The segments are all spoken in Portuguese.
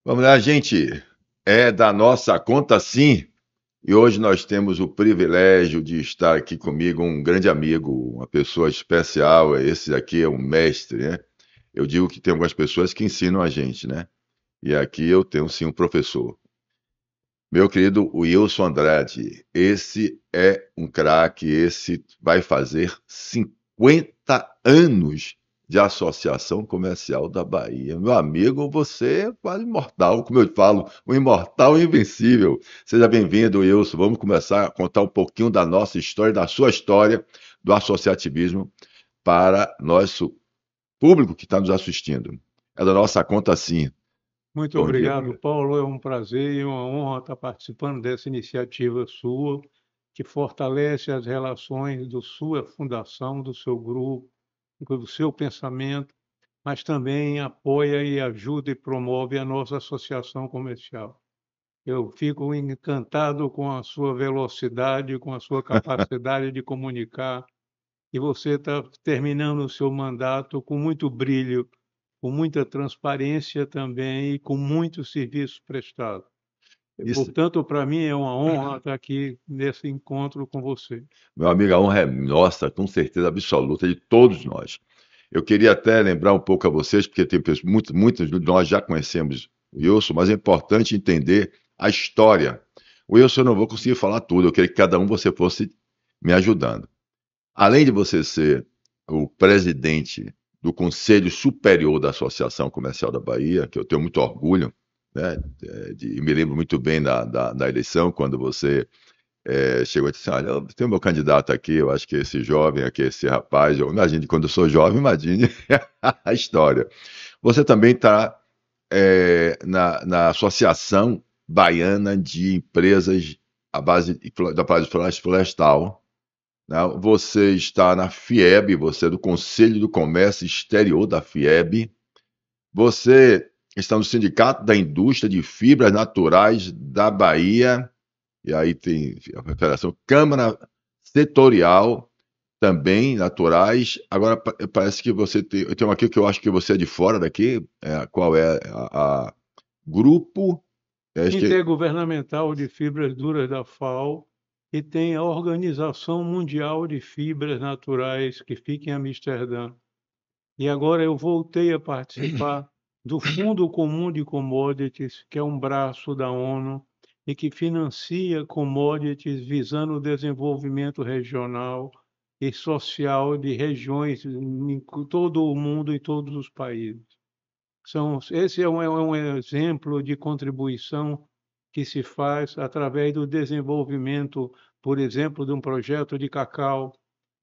Vamos lá, gente. É da nossa conta, sim. E hoje nós temos o privilégio de estar aqui comigo um grande amigo, uma pessoa especial. Esse aqui é um mestre, né? Eu digo que tem algumas pessoas que ensinam a gente, né? E aqui eu tenho sim um professor. Meu querido Wilson Andrade, esse é um craque, esse vai fazer 50 anos de Associação Comercial da Bahia. Meu amigo, você é quase imortal, como eu falo, um imortal invencível. Seja bem-vindo, Wilson. Vamos começar a contar um pouquinho da nossa história, da sua história do associativismo para nosso público que está nos assistindo. É da nossa conta, sim. Muito Bom dia, obrigado, amiga. Paulo. É um prazer e uma honra estar participando dessa iniciativa sua, que fortalece as relações da sua fundação, do seu grupo, do seu pensamento, mas também apoia e ajuda e promove a nossa associação comercial. Eu fico encantado com a sua velocidade, com a sua capacidade de comunicar, e você está terminando o seu mandato com muito brilho, com muita transparência também e com muito serviço prestado. Isso, Portanto, para mim é uma honra estar aqui nesse encontro com você. meu amigo, a honra é nossa, com certeza absoluta, de todos nós. Eu queria até lembrar um pouco a vocês, porque tem pessoas, muitos de nós já conhecemos o Wilson, mas é importante entender a história. O Wilson, eu não vou conseguir falar tudo, eu queria que cada um você fosse me ajudando. Além de você ser o presidente do Conselho Superior da Associação Comercial da Bahia, que eu tenho muito orgulho, né, e me lembro muito bem da eleição, quando você chegou e disse assim, olha, eu tenho meu candidato aqui, eu acho que esse jovem aqui, esse rapaz, eu imagine quando eu sou jovem, imagine a história. Você também está na Associação Baiana de Empresas à base da base florestal, né? Você está na FIEB, você é do Conselho do Comércio Exterior da FIEB, você está no Sindicato da Indústria de Fibras Naturais da Bahia, e aí tem a Federação Câmara Setorial, também naturais. Agora, parece que você tem. Eu tenho aqui que eu acho que você é de fora daqui. Qual é a grupo? Acho que Intergovernamental de Fibras Duras da FAO e tem a Organização Mundial de Fibras Naturais que fica em Amsterdã. E agora eu voltei a participar do Fundo Comum de Commodities, que é um braço da ONU e que financia commodities visando o desenvolvimento regional e social de regiões em todo o mundo e todos os países. Esse é um exemplo de contribuição que se faz através do desenvolvimento, por exemplo, de um projeto de cacau,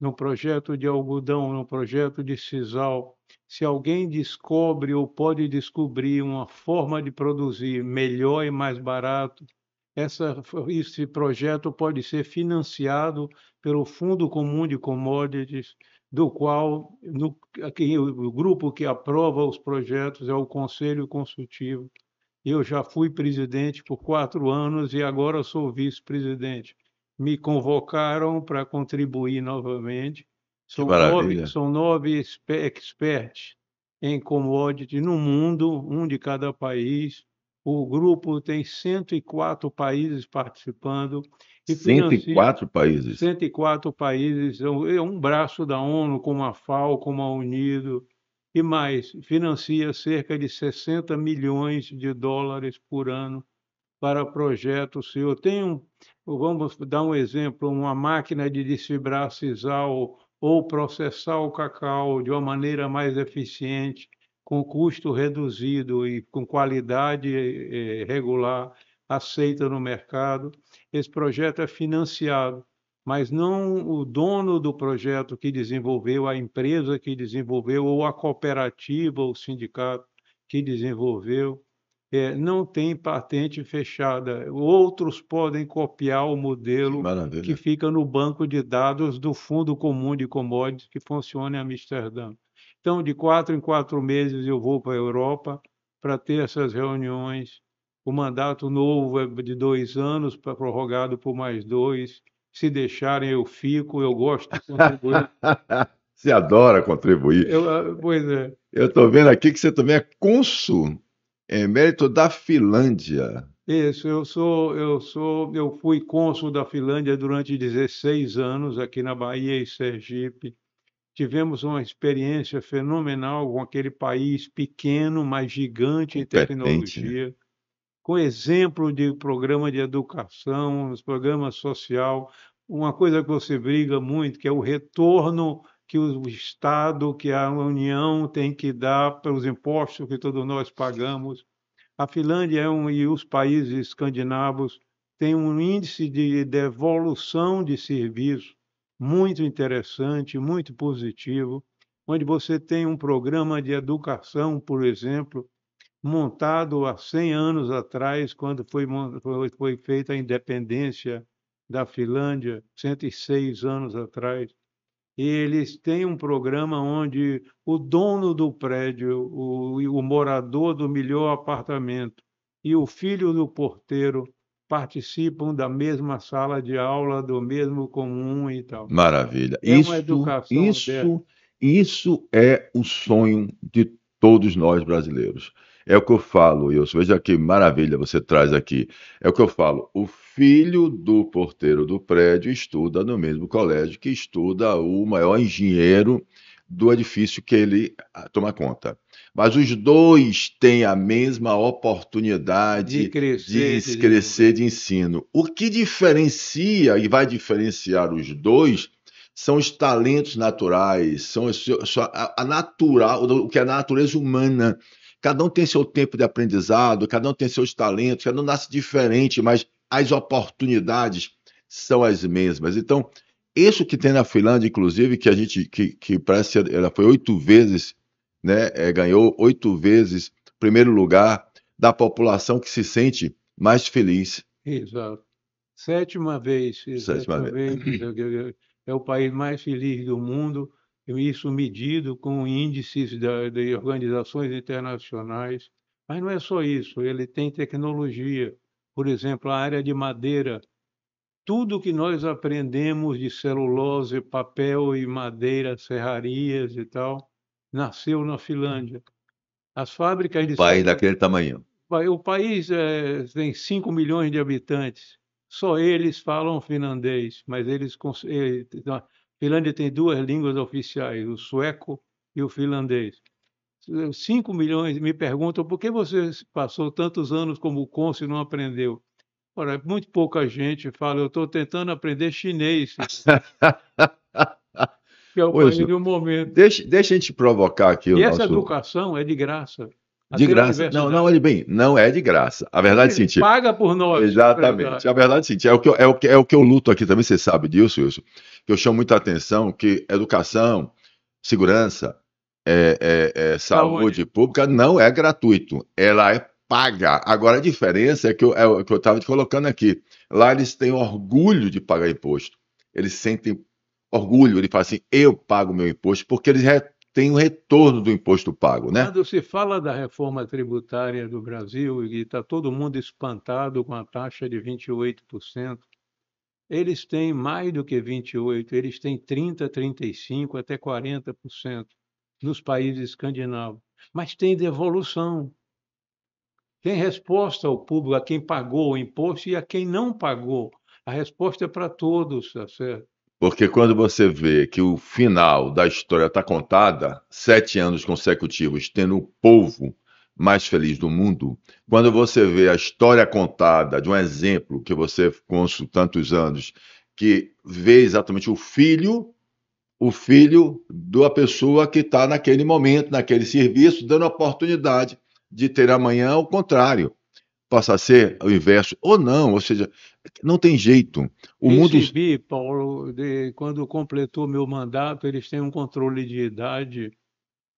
num projeto de algodão, num projeto de sisal. Se alguém descobre ou pode descobrir uma forma de produzir melhor e mais barato, esse projeto pode ser financiado pelo Fundo Comum de Commodities, do qual o grupo que aprova os projetos é o Conselho Consultivo. Eu já fui presidente por 4 anos e agora sou vice-presidente. Me convocaram para contribuir novamente. que São nove, maravilha. são nove experts em commodity no mundo, um de cada país. O grupo tem 104 países participando e cento e financia quatro países. 104 países, é um braço da ONU, como a FAO, como a Unido, e mais, financia cerca de 60 milhões de dólares por ano para projetos. Eu tenho, vamos dar um exemplo, uma máquina de desfibrar sisal ou processar o cacau de uma maneira mais eficiente, com custo reduzido e com qualidade regular, aceita no mercado. Esse projeto é financiado, mas não o dono do projeto que desenvolveu, a empresa que desenvolveu, ou a cooperativa, ou o sindicato que desenvolveu não tem patente fechada. Outros podem copiar o Que modelo que maravilha. fica no banco de dados do Fundo Comum de Commodities, que funciona em Amsterdã. Então, de 4 em 4 meses, eu vou para a Europa para ter essas reuniões. O mandato novo é de 2 anos, prorrogado por mais dois. Se deixarem, eu fico, eu gosto de contribuir. Você adora contribuir. Pois é. Eu estou vendo aqui que você também é cônsul Emérito da Finlândia. Isso, eu fui cônsul da Finlândia durante 16 anos aqui na Bahia e Sergipe. Tivemos uma experiência fenomenal com aquele país pequeno, mas gigante em Competente, né? tecnologia, com exemplo de programa de educação, programa social. Uma coisa que você briga muito, que é o retorno que o Estado, que a União tem que dar pelos impostos que todos nós pagamos. A Finlândia e os países escandinavos têm um índice de devolução de serviço muito interessante, muito positivo, onde você tem um programa de educação, por exemplo, montado há 100 anos atrás, quando foi feita a independência da Finlândia, 106 anos atrás. E eles têm um programa onde o dono do prédio, o morador do melhor apartamento e o filho do porteiro participam da mesma sala de aula, do mesmo comum e tal. Maravilha. É uma educação aberta. Isso é o sonho de todos nós brasileiros. É o que eu falo, Wilson. Veja que maravilha você traz aqui. É o que eu falo. O filho do porteiro do prédio estuda no mesmo colégio que estuda o maior engenheiro do edifício que ele toma conta. Mas os dois têm a mesma De oportunidade crescer e de crescer desenvolver. de ensino. O que diferencia e vai diferenciar os dois são os talentos naturais, a natural, o que é a natureza humana. Cada um tem seu tempo de aprendizado, cada um tem seus talentos, cada um nasce diferente, mas as oportunidades são as mesmas. Então, isso que tem na Finlândia, inclusive, que a gente que parece ela foi 8 vezes, né, ganhou 8 vezes primeiro lugar da população que se sente mais feliz. Exato. Sétima vez, Sétima sétima vez. vez, é o país mais feliz do mundo, e isso medido com índices de organizações internacionais. Mas não é só isso, ele tem tecnologia. Por exemplo, a área de madeira. Tudo que nós aprendemos de celulose, papel e madeira, serrarias e tal, nasceu na Finlândia. As fábricas de País celulose. daquele tamanho. O país tem 5 milhões de habitantes. Só eles falam finlandês, mas a Finlândia tem duas línguas oficiais, o sueco e o finlandês. 5 milhões me perguntam por que você passou tantos anos como cônsul e não aprendeu. Ora, muito pouca gente fala, eu estou tentando aprender chinês, que é o país Wilson, do momento. deixa a gente provocar aqui o E essa nosso. educação é de graça. De Até a graça. Não, não, universidade. olhe bem, não é de graça. A verdade é o seguinte, Paga por nós, exatamente. empresário. A verdade é o seguinte, é o que eu luto aqui também, você sabe disso, Wilson, que eu chamo muita atenção que educação, segurança, Saúde. saúde pública não é gratuito, ela é paga. Agora a diferença é o que eu estava te colocando aqui. Lá eles têm orgulho de pagar imposto. Eles sentem orgulho, ele fala assim, eu pago meu imposto, porque eles têm o retorno do imposto pago, né? Quando se fala da reforma tributária do Brasil, e está todo mundo espantado com a taxa de 28%, eles têm mais do que 28%, eles têm 30%, 35%, até 40% nos países escandinavos. Mas tem devolução. Tem resposta ao público, a quem pagou o imposto e a quem não pagou. A resposta é para todos, tá certo? Porque quando você vê que o final da história está contada, 7 anos consecutivos, tendo o povo mais feliz do mundo, quando você vê a história contada de um exemplo que você consta tantos anos, que vê exatamente o filho da pessoa que está naquele momento, naquele serviço, dando a oportunidade de ter amanhã o contrário, possa ser o inverso ou não, ou seja, não tem jeito. O mundo. Recebi, Paulo, quando completou meu mandato, eles têm um controle de idade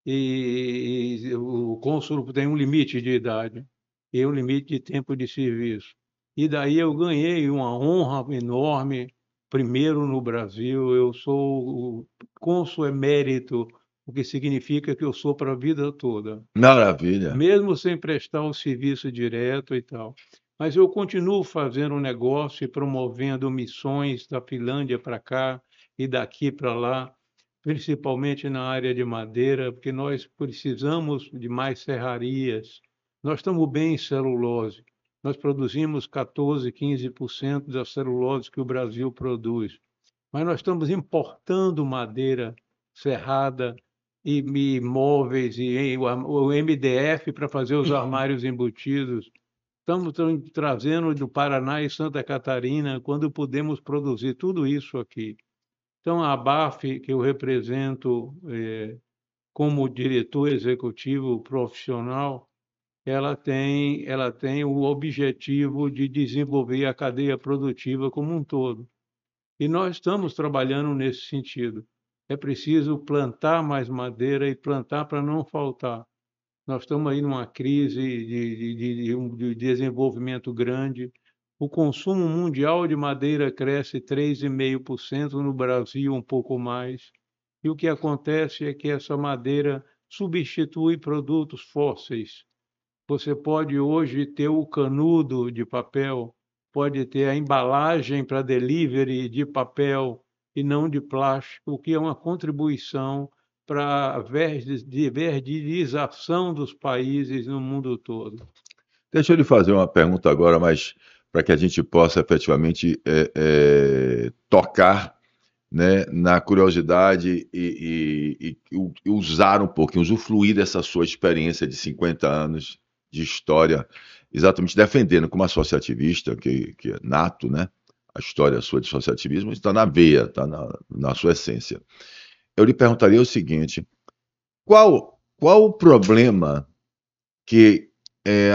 e o cônsul tem um limite de idade e um limite de tempo de serviço. E daí eu ganhei uma honra enorme, primeiro no Brasil, eu sou o cônsul emérito, o que significa que eu sou para a vida toda. Maravilha. Mesmo sem prestar o serviço direto e tal. Mas eu continuo fazendo um negócio e promovendo missões da Finlândia para cá e daqui para lá, principalmente na área de madeira, porque nós precisamos de mais serrarias, Nós estamos bem em celulose. Nós produzimos 14, 15% da celulose que o Brasil produz. Mas nós estamos importando madeira serrada e móveis e o MDF para fazer os armários embutidos. Estamos trazendo do Paraná e Santa Catarina quando podemos produzir tudo isso aqui. Então, a ABAF, que eu represento como diretor executivo profissional, ela tem o objetivo de desenvolver a cadeia produtiva como um todo. E nós estamos trabalhando nesse sentido. É preciso plantar mais madeira e plantar para não faltar. Nós estamos aí numa crise de desenvolvimento grande. O consumo mundial de madeira cresce 3,5%, no Brasil um pouco mais. E o que acontece é que essa madeira substitui produtos fósseis. Você pode hoje ter o canudo de papel, pode ter a embalagem para delivery de papel e não de plástico, o que é uma contribuição para a verdinização dos países no mundo todo. Deixa eu lhe fazer uma pergunta agora, mas para que a gente possa efetivamente tocar, né, na curiosidade e usar um pouquinho, usufruir dessa sua experiência de 50 anos de história, exatamente defendendo como associativista, que é nato, né? A história sua de associativismo está na veia, está na sua essência. Eu lhe perguntaria o seguinte: qual o problema que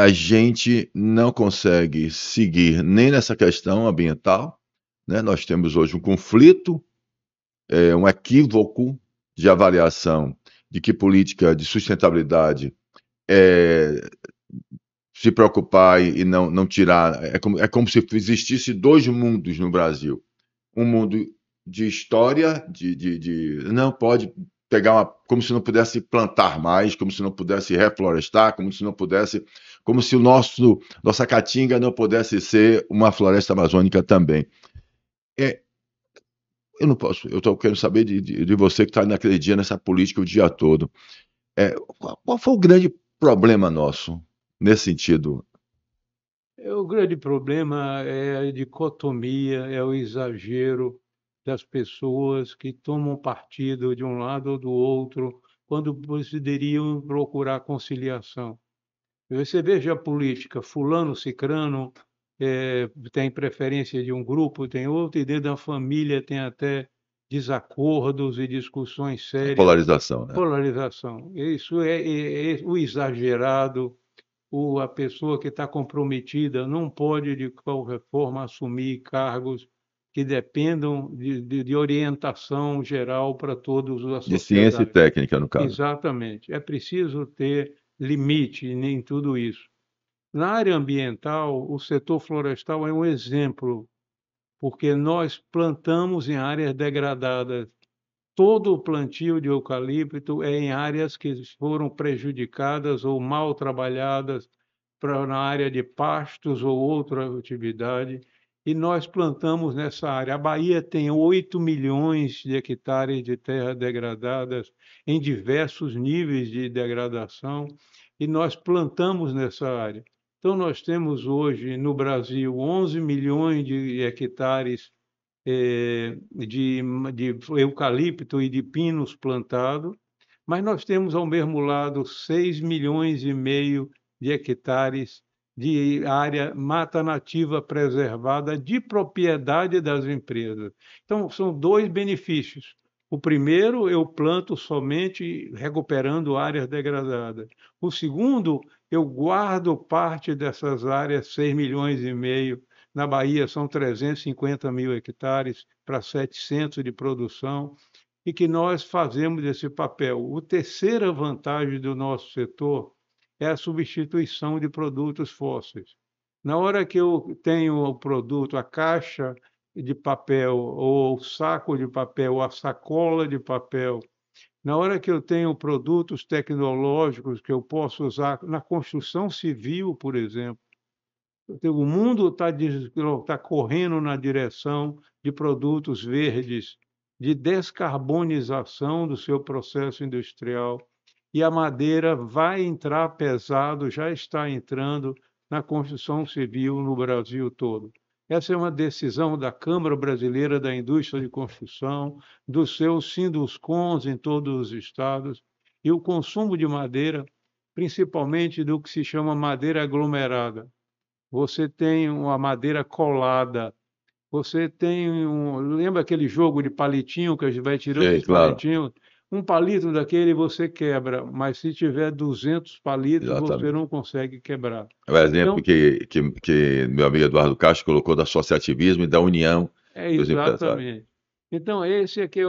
a gente não consegue seguir nem nessa questão ambiental, né? Nós temos hoje um conflito, um equívoco de avaliação de que política de sustentabilidade é se preocupar e não tirar. É como se existisse dois mundos no Brasil. Um mundo de história, não pode pegar como se não pudesse plantar mais, como se não pudesse reflorestar, como se nossa caatinga não pudesse ser uma floresta amazônica também. É, eu não posso, eu estou querendo saber de você que está naquele dia, nessa política o dia todo. Qual foi o grande problema nosso nesse sentido? O grande problema é a dicotomia, é o exagero das pessoas que tomam partido de um lado ou do outro, quando poderiam procurar conciliação. Você veja a política, fulano, cicrano, tem preferência de um grupo, tem outro, e dentro da família tem até desacordos e discussões A sérias, polarização, né? polarização. Isso é o exagerado, a pessoa que está comprometida não pode, de qualquer forma, assumir cargos que dependam de orientação geral para todos a De ciência e sociedade. técnica, no caso. Exatamente. É preciso ter limite em tudo isso. Na área ambiental, o setor florestal é um exemplo, porque nós plantamos em áreas degradadas. Todo o plantio de eucalipto é em áreas que foram prejudicadas ou mal trabalhadas na área de pastos ou outra atividade, e nós plantamos nessa área. A Bahia tem 8 milhões de hectares de terras degradadas em diversos níveis de degradação, e nós plantamos nessa área. Então, nós temos hoje no Brasil 11 milhões de hectares de eucalipto e de pinos plantados, mas nós temos ao mesmo lado 6,5 milhões de hectares de área mata nativa preservada de propriedade das empresas. Então, são dois benefícios. O primeiro, eu planto somente recuperando áreas degradadas. O segundo, eu guardo parte dessas áreas, 6,5 milhões. Na Bahia são 350 mil hectares para 700 de produção, e que nós fazemos esse papel. A terceira vantagem do nosso setor é a substituição de produtos fósseis. Na hora que eu tenho o produto, a caixa de papel, ou o saco de papel, ou a sacola de papel, na hora que eu tenho produtos tecnológicos que eu posso usar na construção civil, por exemplo, o mundo está correndo na direção de produtos verdes, de descarbonização do seu processo industrial. e a madeira vai entrar pesado, já está entrando na construção civil no Brasil todo. Essa é uma decisão da Câmara Brasileira da Indústria de Construção, dos seus Sinduscons em todos os estados, e o consumo de madeira, principalmente do que se chama madeira aglomerada. Você tem uma madeira colada, você tem lembra aquele jogo de palitinho que a gente vai tirando Sei, os claro, palitinhos? Um palito daquele você quebra, mas se tiver 200 palitos, você exatamente. não consegue quebrar. É o exemplo Então, que meu amigo Eduardo Castro colocou do associativismo e da união é dos empresários. exatamente. Então, esse é que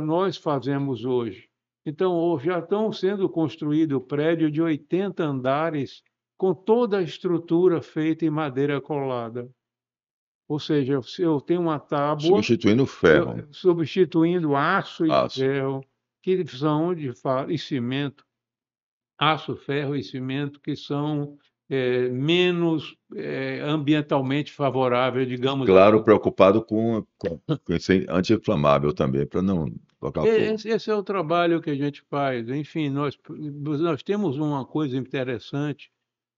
nós fazemos hoje. Então, já estão sendo construído prédio de 80 andares com toda a estrutura feita em madeira colada. Ou seja, se eu tenho uma tábua, Substituindo o ferro, substituindo aço e aço. ferro, que são e cimento, aço, ferro e cimento, que são menos ambientalmente favoráveis, digamos Claro, assim. preocupado com esse anti-inflamável também, para não tocar fogo. Esse é o trabalho que a gente faz. Enfim, nós temos uma coisa interessante,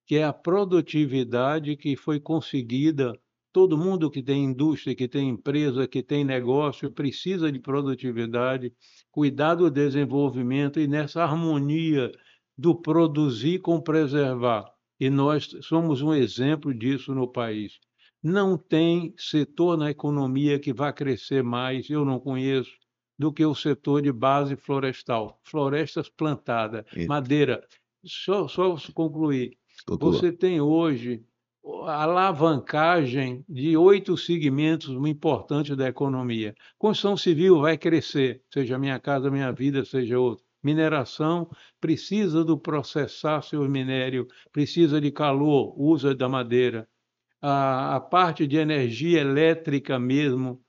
que é a produtividade que foi conseguida. Todo mundo que tem indústria, que tem empresa, que tem negócio, precisa de produtividade, cuidar do desenvolvimento e nessa harmonia do produzir com preservar. E nós somos um exemplo disso no país. Não tem setor na economia que vá crescer mais, eu não conheço, do que o setor de base florestal. Florestas plantadas, E, madeira. Só concluir. conclua. Você tem hoje a alavancagem de 8 segmentos importantes da economia. Construção civil vai crescer, seja Minha Casa Minha Vida, seja outro. Mineração precisa do processar seu minério, precisa de calor, usa da madeira. A parte de energia elétrica mesmo,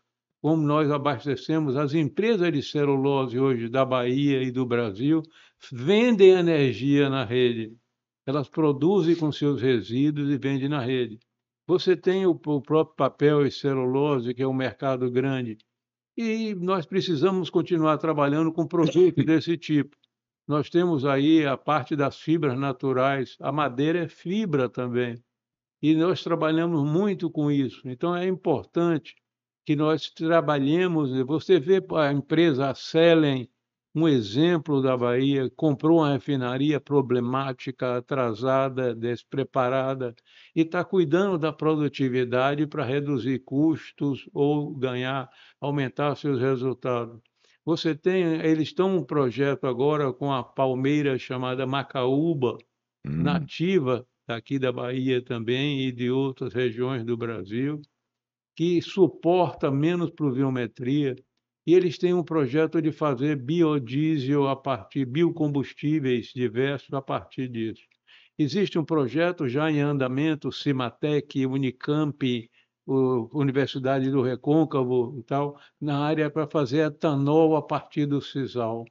como nós abastecemos, as empresas de celulose hoje da Bahia e do Brasil vendem energia na rede. Elas produzem com seus resíduos e vendem na rede. Você tem o próprio papel e celulose, que é um mercado grande, e nós precisamos continuar trabalhando com produtos desse tipo. Nós temos aí a parte das fibras naturais, a madeira é fibra também, e nós trabalhamos muito com isso. Então é importante que nós trabalhemos. Você vê a empresa a Selen, um exemplo da Bahia, comprou uma refinaria problemática, atrasada, despreparada, e está cuidando da produtividade para reduzir custos ou ganhar, aumentar seus resultados. Eles estão um projeto agora com a palmeira chamada Macaúba, Hum, nativa daqui da Bahia também e de outras regiões do Brasil, que suporta menos pluviometria, e eles têm um projeto de fazer biodiesel biocombustíveis diversos a partir disso. Existe um projeto já em andamento, Cimatec, Unicamp, Universidade do Recôncavo e tal, na área para fazer etanol a partir do sisal.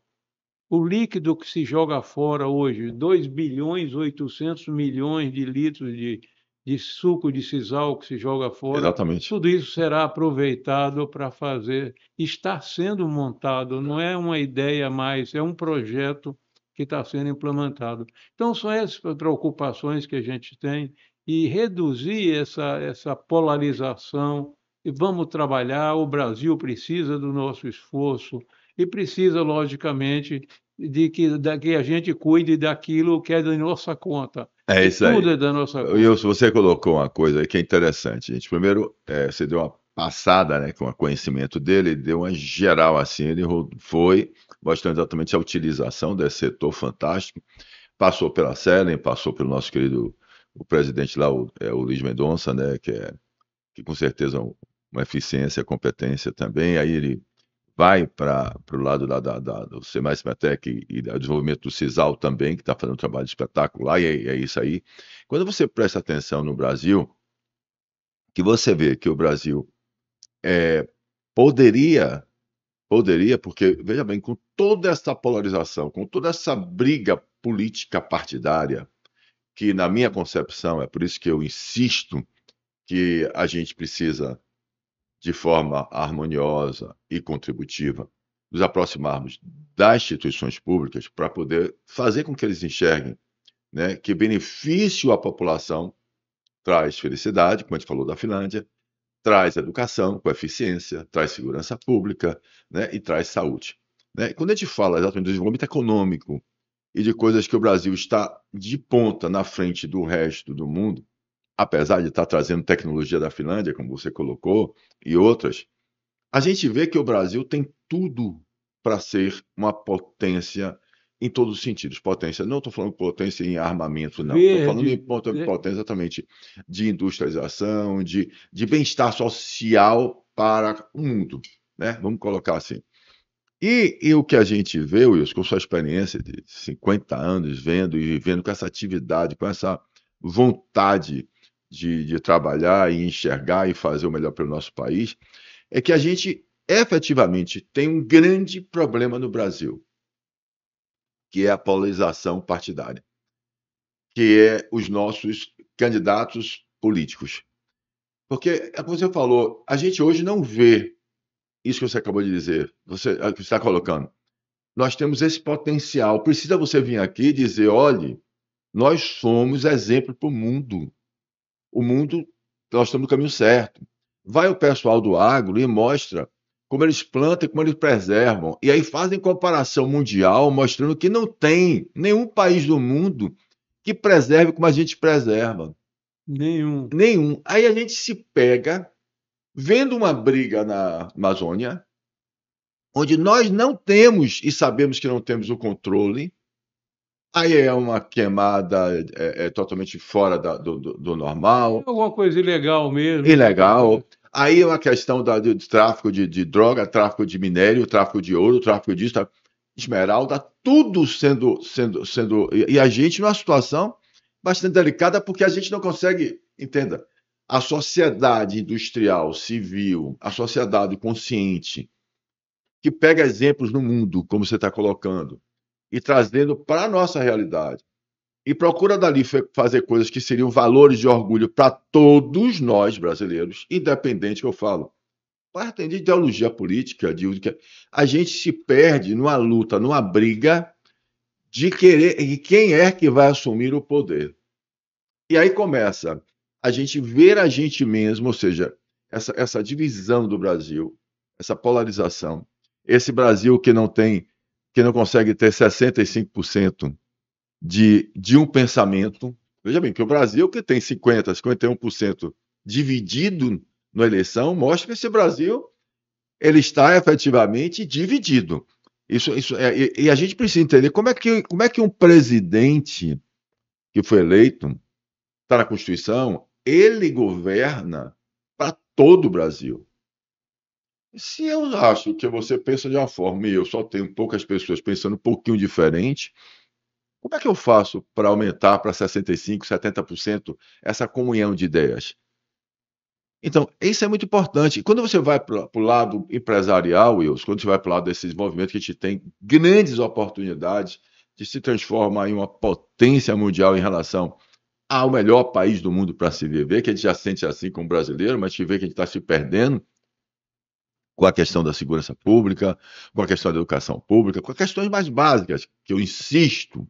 O líquido que se joga fora hoje, 2,8 bilhões de litros de suco de sisal que se joga fora, exatamente. tudo isso será aproveitado para fazer, está sendo montado, não é uma ideia mais, é um projeto que está sendo implementado. Então, são essas preocupações que a gente tem e reduzir essa polarização. E vamos trabalhar, o Brasil precisa do nosso esforço e precisa, logicamente, que a gente cuide daquilo que é da nossa conta. É E isso aí. tudo é da nossa conta. Wilson, você colocou uma coisa aí que é interessante, gente. Primeiro, você deu uma passada, né, com o conhecimento dele, deu uma geral assim, ele foi mostrando exatamente a utilização desse setor fantástico. Passou pela Selen, passou pelo nosso querido o presidente lá, o Luiz Mendonça, né, que com certeza é uma eficiência, competência também. Aí ele vai para o lado do Semai Cimatec e do desenvolvimento do CISAL também, que está fazendo um trabalho espetacular, e é isso aí. Quando você presta atenção no Brasil, que você vê que o Brasil é, poderia, porque, veja bem, com toda essa polarização, com toda essa briga política partidária, que na minha concepção, é por isso que eu insisto que a gente precisa, de forma harmoniosa e contributiva, nos aproximarmos das instituições públicas para poder fazer com que eles enxerguem, né, que benefício à população traz felicidade, como a gente falou da Finlândia, traz educação com eficiência, traz segurança pública, né, e traz saúde. Né? E quando a gente fala exatamente do desenvolvimento econômico e de coisas que o Brasil está de ponta na frente do resto do mundo, apesar de estar trazendo tecnologia da Finlândia, como você colocou, e outras, a gente vê que o Brasil tem tudo para ser uma potência em todos os sentidos. Potência, não estou falando potência em armamento, não. Estou falando em Verde, né? potência exatamente de industrialização, de bem-estar social para o mundo. Né? Vamos colocar assim. E o que a gente vê, Wilson, com sua experiência de 50 anos vendo e vivendo com essa atividade, com essa vontade de trabalhar e enxergar e fazer o melhor pelo nosso país, é que a gente efetivamente tem um grande problema no Brasil, que é a polarização partidária, que é os nossos candidatos políticos. Porque, como você falou, a gente hoje não vê isso que você acabou de dizer, que você está colocando. Nós temos esse potencial. Precisa você vir aqui e dizer: olhe, nós somos exemplo para o mundo. O mundo, nós estamos no caminho certo. Vai o pessoal do agro e mostra como eles plantam e como eles preservam. E aí fazem comparação mundial, mostrando que não tem nenhum país do mundo que preserve como a gente preserva. Nenhum. Nenhum. Aí a gente se pega vendo uma briga na Amazônia, onde nós não temos e sabemos que não temos o controle. Aí é uma queimada totalmente fora do É normal, alguma coisa ilegal mesmo, tá ilegal. acontecendo. Aí é uma questão de tráfico de droga, tráfico de minério, tráfico de ouro, tráfico disso, esmeralda, tudo sendo. E a gente numa situação bastante delicada, porque a gente não consegue, entenda, a sociedade industrial, civil, a sociedade consciente, que pega exemplos no mundo, como você está colocando, e trazendo para a nossa realidade. E procura dali fazer coisas que seriam valores de orgulho para todos nós brasileiros, independente que eu falo. Parte de ideologia política, a gente se perde numa luta, numa briga de querer e quem é que vai assumir o poder. E aí começa a gente ver a gente mesmo, ou seja, essa divisão do Brasil, essa polarização, esse Brasil que não consegue ter 65% de um pensamento. Veja bem, que o Brasil, que tem 50%, 51% dividido na eleição, mostra que esse Brasil ele está efetivamente dividido. E a gente precisa entender como é que um presidente que foi eleito, está na Constituição, ele governa para todo o Brasil. Se eu acho que você pensa de uma forma e eu só tenho poucas pessoas pensando um pouquinho diferente, como é que eu faço para aumentar para 65%, 70% essa comunhão de ideias? Então, isso é muito importante. Quando você vai para o lado empresarial, Wilson, quando você vai para o lado desse desenvolvimento, que a gente tem grandes oportunidades de se transformar em uma potência mundial em relação ao melhor país do mundo para se viver, que a gente já sente assim como brasileiro, mas a gente vê que a gente está se perdendo com a questão da segurança pública, com a questão da educação pública, com as questões mais básicas, que eu insisto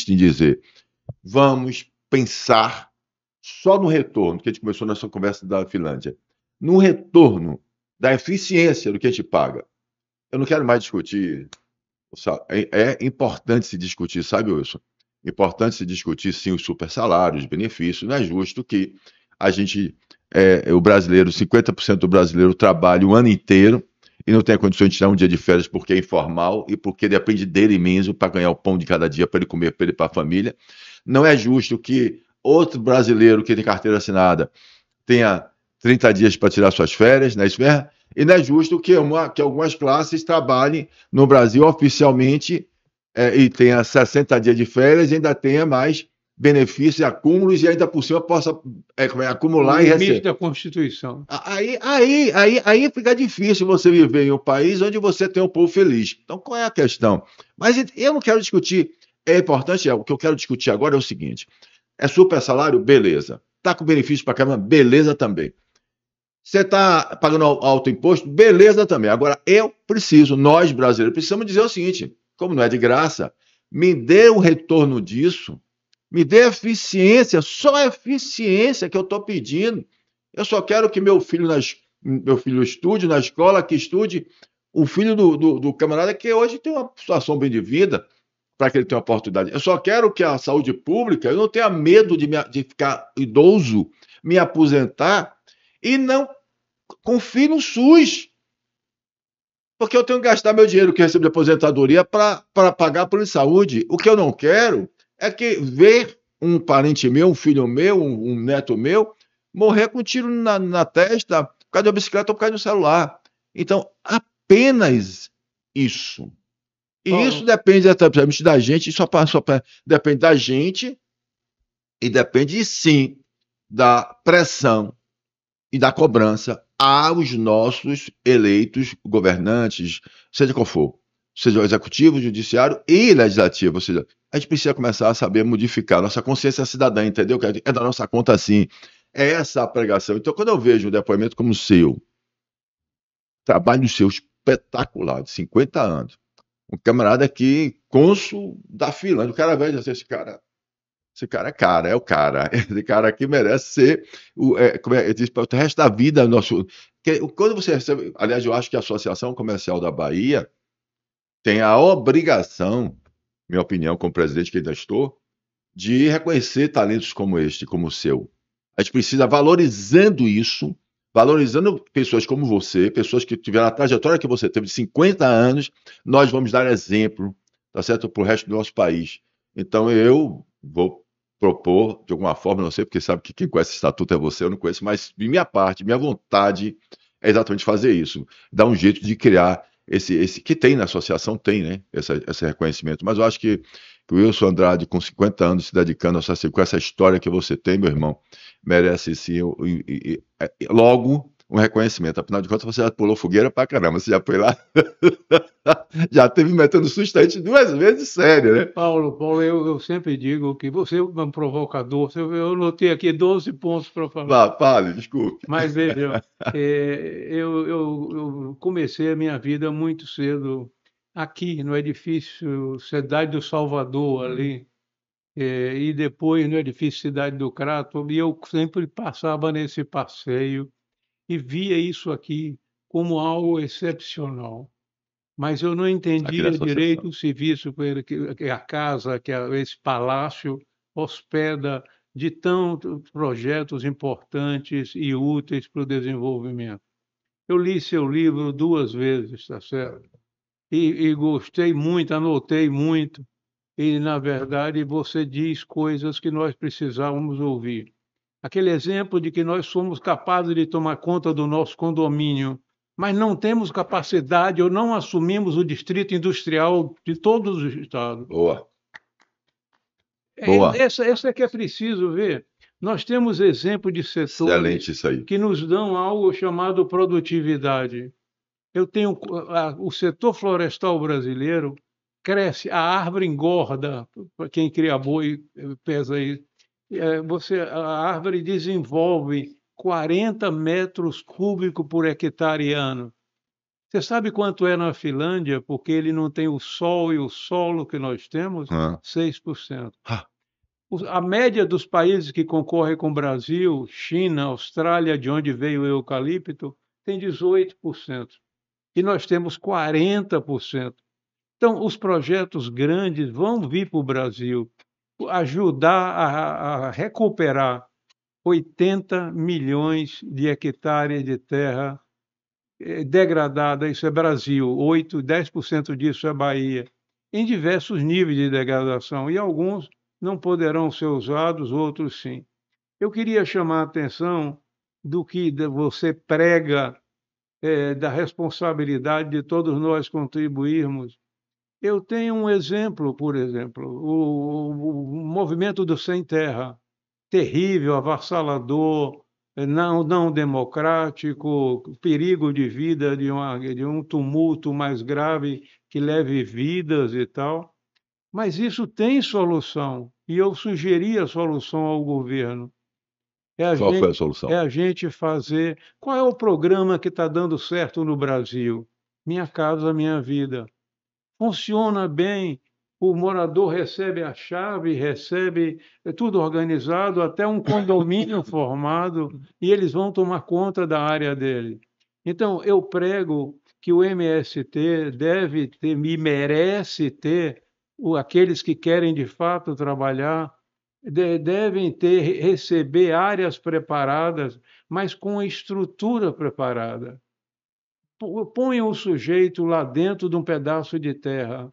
em dizer, vamos pensar só no retorno, que a gente começou nessa conversa da Finlândia, no retorno da eficiência do que a gente paga. Eu não quero mais discutir, é importante se discutir, sabe, Wilson? Importante se discutir, sim, os super salários, os benefícios. Não é justo que a gente, o brasileiro, 50% do brasileiro trabalhe o ano inteiro e não tenha condições de tirar um dia de férias porque é informal e porque depende dele mesmo para ganhar o pão de cada dia, para ele comer, para ele e para a família. Não é justo que outro brasileiro que tem carteira assinada tenha 30 dias para tirar suas férias, não é isso mesmo? E não é justo que algumas classes trabalhem no Brasil oficialmente e tenha 60 dias de férias e ainda tenha mais benefícios e acúmulos e ainda por cima possa O acumular e limite receber. da Constituição. Aí fica difícil você viver em um país onde você tem um povo feliz. Então, qual é a questão? Mas eu não quero discutir. É importante, o que eu quero discutir agora é o seguinte: é super salário? Beleza. Está com benefício para caramba? Beleza também. Você está pagando alto imposto? Beleza também. Agora, nós brasileiros, precisamos dizer o seguinte: como não é de graça, me dê o retorno disso, me dê eficiência, só eficiência que eu estou pedindo. Eu só quero que meu filho estude na escola, que estude o filho do camarada que hoje tem uma situação bem de vida, para que ele tenha uma oportunidade. Eu só quero que a saúde pública, eu não tenha medo de ficar idoso, me aposentar e não confie no SUS, porque eu tenho que gastar meu dinheiro que eu recebo de aposentadoria para pagar a plano de saúde. O que eu não quero é que ver um parente meu, um filho meu, um neto meu, morrer com um tiro na testa por causa da bicicleta ou por causa do celular. Então, apenas isso. E isso Paulo, depende exatamente da gente, depende da gente e depende, sim, da pressão e da cobrança aos nossos eleitos governantes, seja qual for, seja o executivo, o judiciário e legislativo. Ou seja, a gente precisa começar a saber modificar nossa consciência cidadã, entendeu? Que é da nossa conta, sim. É essa a pregação. Então, quando eu vejo um depoimento como o seu, trabalho seu espetacular, de 50 anos, um camarada aqui, cônsul da Finlândia, o cara velho, esse cara é cara, é o cara. Esse cara aqui merece ser, diz, para o resto da vida. Quando você recebe, aliás, eu acho que a Associação Comercial da Bahia tem a obrigação, minha opinião, como presidente que ainda estou, de reconhecer talentos como este, como o seu. A gente precisa valorizando isso, valorizando pessoas como você, pessoas que tiveram a trajetória que você teve de 50 anos, nós vamos dar exemplo, tá certo, para o resto do nosso país. Então eu vou propor, de alguma forma, não sei, porque sabe que quem conhece esse estatuto é você, eu não conheço, mas de minha parte, minha vontade é exatamente fazer isso, dar um jeito de criar esse que tem na associação, tem, né, esse reconhecimento, mas eu acho que o Wilson Andrade, com 50 anos, se dedicando a com essa história que você tem, meu irmão, merece sim, logo, um reconhecimento. Afinal de contas, você já pulou fogueira pra caramba, você já foi lá, já teve metendo sustante 2 vezes sério, né? Paulo, eu sempre digo que você é um provocador. Eu anotei aqui 12 pontos para falar. Fale, desculpe. Mas veja, eu comecei a minha vida muito cedo aqui no edifício Cidade do Salvador, ali, e depois no edifício Cidade do Crato, e eu sempre passava nesse passeio e via isso aqui como algo excepcional. Mas eu não Aqui da entendia associação. direito o serviço que a casa, esse palácio hospeda de tantos projetos importantes e úteis para o desenvolvimento. Eu li seu livro 2 vezes, está certo? E gostei muito, anotei muito, e, na verdade, você diz coisas que nós precisávamos ouvir. Aquele exemplo de que nós somos capazes de tomar conta do nosso condomínio, mas não temos capacidade ou não assumimos o distrito industrial de todos os estados. Boa, boa. Essa é que é preciso ver. Nós temos exemplo de setores Excelente isso aí. que nos dão algo chamado produtividade. Eu tenho o setor florestal brasileiro cresce, a árvore engorda, para quem cria boi, pesa aí. A árvore desenvolve 40 metros cúbicos por hectare ano. Você sabe quanto é na Finlândia, porque ele não tem o sol e o solo que nós temos? Ah. 6%. Ah, A média dos países que concorrem com o Brasil, China, Austrália, de onde veio o eucalipto, tem 18%. E nós temos 40%. Então, os projetos grandes vão vir para o Brasil ajudar a recuperar 80 milhões de hectares de terra degradada, isso é Brasil, 8, 10% disso é Bahia, em diversos níveis de degradação, e alguns não poderão ser usados, outros sim. Eu queria chamar a atenção do que você prega, da responsabilidade de todos nós contribuirmos. Eu tenho um exemplo, por exemplo, o movimento do Sem Terra, terrível, avassalador, não democrático, perigo de vida de um tumulto mais grave que leve vidas e tal. Mas isso tem solução, e eu sugeri a solução ao governo. É a Qual foi a gente é solução? a gente fazer qual é o programa que está dando certo no Brasil? Minha Casa Minha Vida. Funciona bem, o morador recebe a chave, recebe é tudo organizado, até um condomínio formado, e eles vão tomar conta da área dele. Então, eu prego que o MST deve ter e merece ter aqueles que querem de fato trabalhar, devem ter receber áreas preparadas, mas com estrutura preparada. Põe o sujeito lá dentro de um pedaço de terra.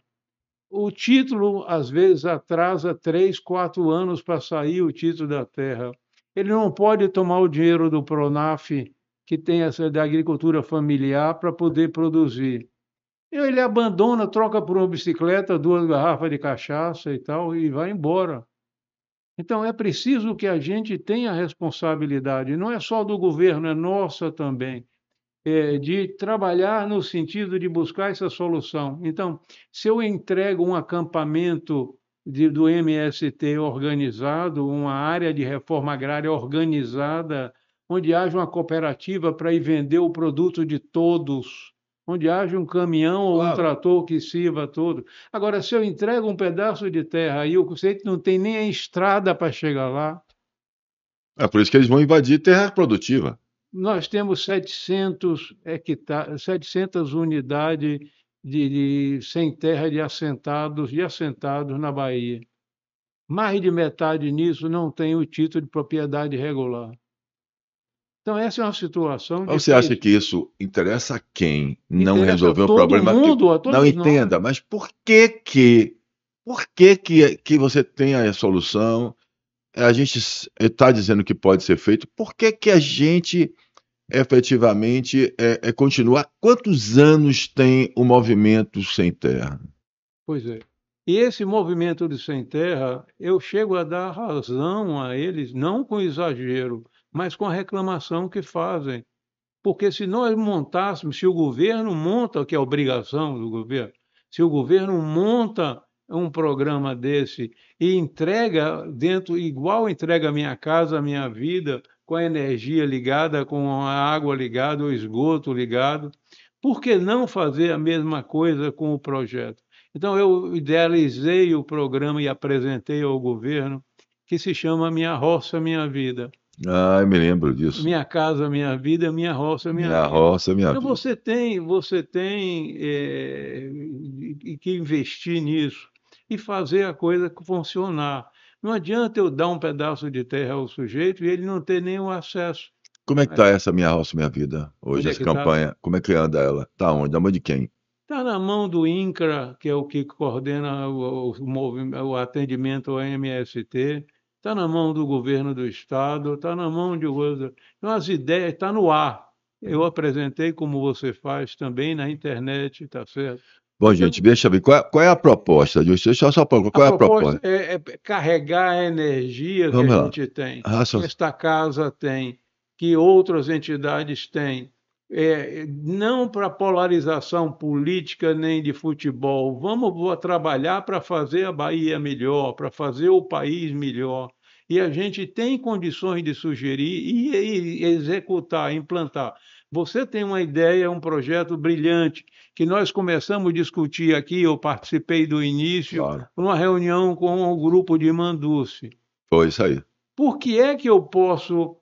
O título, às vezes, atrasa 3, 4 anos para sair o título da terra. Ele não pode tomar o dinheiro do Pronaf, que tem essa da agricultura familiar, para poder produzir. Ele abandona, troca por uma bicicleta, 2 garrafas de cachaça e tal, e vai embora. Então é preciso que a gente tenha responsabilidade, não é só do governo, é nossa também, de trabalhar no sentido de buscar essa solução. Então, se eu entrego um acampamento do MST organizado, uma área de reforma agrária organizada, onde haja uma cooperativa para ir vender o produto de todos, onde haja um caminhão ou um Claro. trator que sirva todo. Agora, se eu entrego um pedaço de terra e o conceito não tem nem a estrada para chegar lá, É por isso que eles vão invadir terra produtiva. nós temos 700 hectares, 700 unidades sem terra de assentados na Bahia. Mais de metade nisso não tem o título de propriedade regular. Então, essa é uma situação Mas você acha difícil. que isso interessa a quem não Interessa a resolver o todo problema? mundo, a Não todos nós. entenda, mas que você tem a solução? A gente está dizendo que pode ser feito, por que que a gente efetivamente continua? Há quantos anos tem o movimento sem terra? Pois é. E esse movimento de sem terra, eu chego a dar razão a eles, não com exagero, mas com a reclamação que fazem. Porque se nós montássemos, se o governo monta, que é obrigação do governo, se o governo monta um programa desse e entrega dentro, igual entrega a Minha Casa a Minha Vida, com a energia ligada, com a água ligada, o esgoto ligado, por que não fazer a mesma coisa com o projeto? Então, eu idealizei o programa e apresentei ao governo, que se chama Minha Roça Minha Vida. Ah, eu me lembro disso. Minha casa, minha vida, minha roça, minha Minha vida. roça, minha Então vida. você tem que investir nisso e fazer a coisa funcionar. Não adianta eu dar um pedaço de terra ao sujeito e ele não ter nenhum acesso. Como é que Né? tá essa minha roça, minha vida hoje, Onde é essa que está? campanha? Como é que anda ela? Tá onde? Da mão de quem? Está na mão do INCRA, que é o que coordena o atendimento ao MST, está na mão do governo do estado, está na mão de outro. Então, as ideias, está no ar. Eu apresentei como você faz também na internet, está certo? Bom, gente, Então, deixa eu ver. Qual é a proposta? Deixa eu só perguntar, a qual é a proposta proposta? é carregar a energia que a Vamos lá. gente tem, que Raciocínio. esta casa tem, que outras entidades têm. Não para polarização política nem de futebol. Vamos trabalhar para fazer a Bahia melhor, para fazer o país melhor. E a gente tem condições de sugerir e executar, implantar. Você tem uma ideia, um projeto brilhante que nós começamos a discutir aqui, eu participei do início, Claro. numa reunião com o grupo de Manduce. Foi isso aí. Por que é que eu posso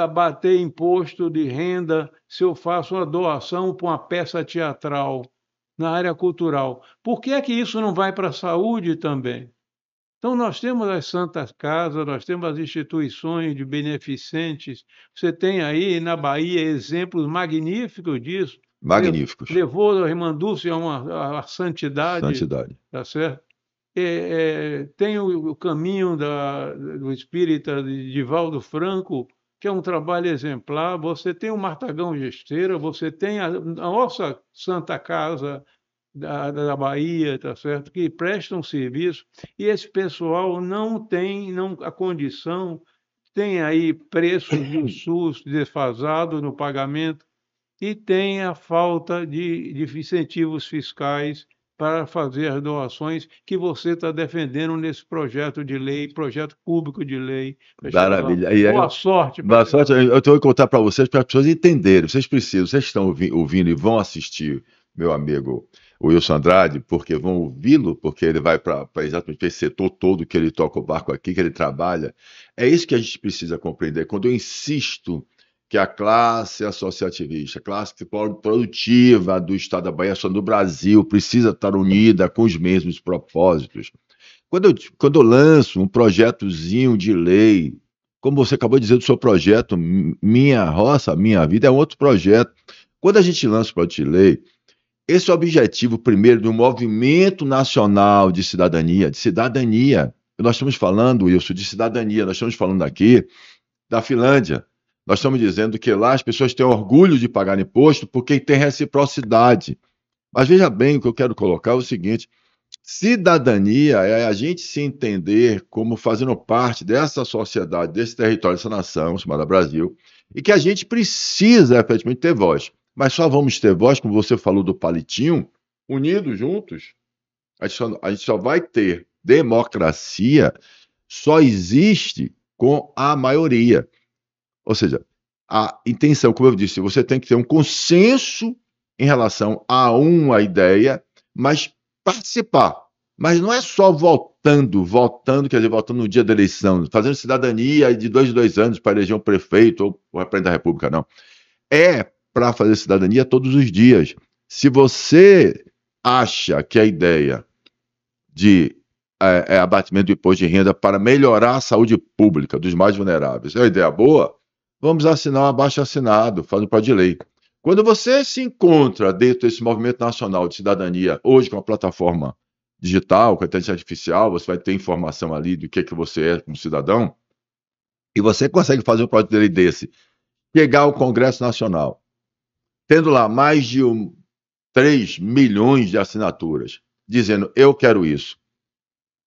abater imposto de renda se eu faço uma doação para uma peça teatral na área cultural? Por que é que isso não vai para a saúde também? Então, nós temos as Santas Casas, nós temos as instituições de beneficentes. Você tem aí na Bahia exemplos magníficos disso. Magníficos. Levou a Irmã Dulce a santidade, Santidade. tá certo? Tem o caminho do espírita de Divaldo Franco, que é um trabalho exemplar. Você tem o Martagão Gesteira, você tem a nossa Santa Casa da Bahia, tá certo? Que prestam serviço, e esse pessoal não tem a condição, tem aí preços do SUS defasado no pagamento, e tem a falta de incentivos fiscais para fazer as doações que você está defendendo nesse projeto de lei, projeto público de lei, para chegar lá. Maravilha. E aí, Boa sorte para boa chegar sorte. lá. Eu tenho que contar para vocês, para as pessoas entenderem. Vocês precisam, vocês estão ouvindo e vão assistir, meu amigo o Wilson Andrade, porque vão ouvi-lo, porque ele vai para exatamente esse setor todo que ele toca o barco aqui, que ele trabalha. É isso que a gente precisa compreender. Quando eu insisto que a classe associativista, a classe produtiva do Estado da Bahia, só do Brasil, precisa estar unida com os mesmos propósitos. Quando eu lanço um projetozinho de lei, como você acabou de dizer do seu projeto, Minha Roça, Minha Vida, é um outro projeto. Quando a gente lança o projeto de lei, esse é o objetivo, primeiro, do movimento nacional de cidadania, de cidadania. Nós estamos falando, Wilson, de cidadania, nós estamos falando aqui da Finlândia. Nós estamos dizendo que lá as pessoas têm orgulho de pagar imposto porque tem reciprocidade. Mas veja bem, o que eu quero colocar é o seguinte: cidadania é a gente se entender como fazendo parte dessa sociedade, desse território, dessa nação chamada Brasil, e que a gente precisa efetivamente ter voz. Mas só vamos ter voz, como você falou do palitinho, unidos juntos. A gente só vai ter democracia, só existe com a maioria. Ou seja, a intenção, como eu disse, você tem que ter um consenso em relação a uma ideia, mas participar. Mas não é só votando, quer dizer, votando no dia da eleição, fazendo cidadania de 2 em 2 anos para eleger um prefeito ou o presidente da República, não. É para fazer cidadania todos os dias. Se você acha que a ideia de abatimento do imposto de renda para melhorar a saúde pública dos mais vulneráveis é uma ideia boa, vamos assinar um abaixo-assinado, faz um projeto de lei. Quando você se encontra dentro desse movimento nacional de cidadania, hoje com a plataforma digital, com a inteligência artificial, você vai ter informação ali do que você é como cidadão, e você consegue fazer um projeto de lei desse, chegar ao Congresso Nacional, tendo lá mais de 3 milhões de assinaturas, dizendo eu quero isso.